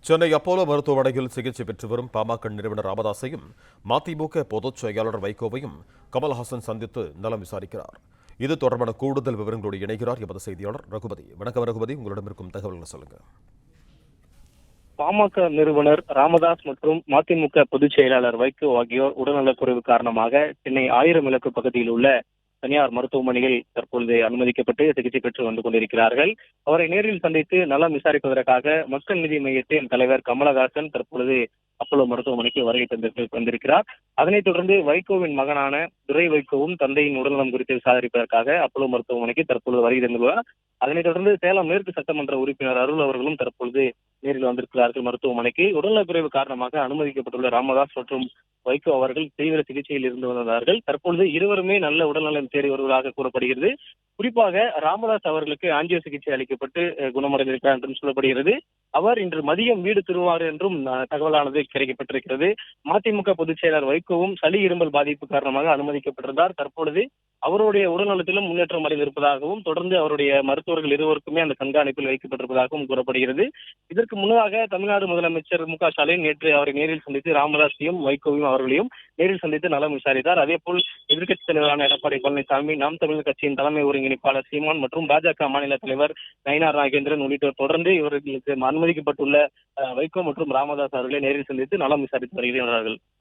Chennai Apollo மருத்துவமனையில் சிகிச்சை பெற்று வரும் பாமக நிறுவனர் ராமதாஸையும் மதிமுக பொதுச் செயலாளர் வைகோவையும் கமல்ஹாசன் சந்தித்து நலம் விசாரிக்கிறார். இது தொடர்பான கூடுதல் விவரங்களோடு இணைகிறார் எமது செய்தியாளர் ரகுபதி. வணக்கம் ரகுபதி, உங்களிடம் இருக்கும் தகவல்களை சொல்லுங்க. பாமக நிறுவனர் ராமதாஸ் மற்றும் மதிமுக பொதுச் செயலாளர் வைகோ ஆகியோர் உடல்நலக்குறைவு காரணமாக சென்னை 1000 விளக்கு பகுதியில் உள்ள தனியார் மருத்துவமனையில் தற்பொழுது அனுமதிக்கப்பட்டு சிகிச்சை பெற்று வந்து கொண்டிருக்கிறார்கள். அவரை நேரில் சந்தித்து நலம் விசாரிப்பதற்காக மக்கள் நீதி மையத்தின் தலைவர் கமலஹாசன் தற்பொழுது அப்போலோ மருத்துவமனைக்கு வருகை வந்திருக்கிறார். அதனைத் தொடர்ந்து வைகோவின் மகனான துரை வைகோவும் தந்தையின் உடல்நலம் குறித்து விசாரிப்பதற்காக அப்போலோ மருத்துவமனைக்கு தற்பொழுது வருகை தந்துள்ளார். அதனைத் தொடர்ந்து சேலம் மேற்கு சட்டமன்ற உறுப்பினர் அருள் அவர்களும் தற்பொழுது நேரில் வந்திருக்கிறார்கள். மருத்துவமனைக்கு உடல்நலக்குறைவு காரணமாக அனுமதிக்கப்பட்டுள்ள ராமதாஸ் மற்றும் வைகோ அவர்கள் தீவிர சிகிச்சையில் இருந்து வந்தார்கள். தற்பொழுது இருவருமே நல்ல உடல்நலம் தேறி வருவதாக கூறப்படுகிறது. குறிப்பாக ராமதாஸ் அவர்களுக்கு ஆஞ்சியோ சிகிச்சை அளிக்கப்பட்டு குணமடைந்திருக்கிறார் என்றும் சொல்லப்படுகிறது. அவர் இன்று மதியம் வீடு திரும்புவார் என்றும் தகவலானது கிடைக்கப்பட்டிருக்கிறது. மதிமுக பொதுச் செயலாளர் வைகோவும் சளி இருமல் பாதிப்பு காரணமாக அனுமதிக்கப்பட்டிருந்தார். தற்பொழுது அவருடைய உடல்நலத்திலும் முன்னேற்றம் அடைந்திருப்பதாகவும் தொடர்ந்து அவருடைய மருத்துவர்கள் இருவருக்குமே அந்த கண்காணிப்பில் வைக்கப்பட்டிருப்பதாகவும் கூறப்படுகிறது. இதற்கு முன்னதாக தமிழ்நாடு முதலமைச்சர் மு.க.ஸ்டாலின் நேற்று அவரை நேரில் சந்தித்து ராமதாஸையும் வைகோவையும் அவர்களையும் நேரில் சந்தித்து நலம் விசாரித்தார். அதேபோல் எதிர்க்கட்சித் தலைவரான எடப்பாடி பழனிசாமி, நாம் தமிழர் கட்சியின் தலைமை ஒருங்கிணைப்பாளர் சீமான் மற்றும் பாஜக மாநில தலைவர் நயினார் நாகேந்திரன் உள்ளிட்டோர் தொடர்ந்து இவர்களுக்கு அனுமதிக்கப்பட்டுள்ள வைகோ மற்றும் ராமதாஸ் அவர்களை நேரில் சந்தித்து நலம் விசாரித்து வருகிறார்கள்.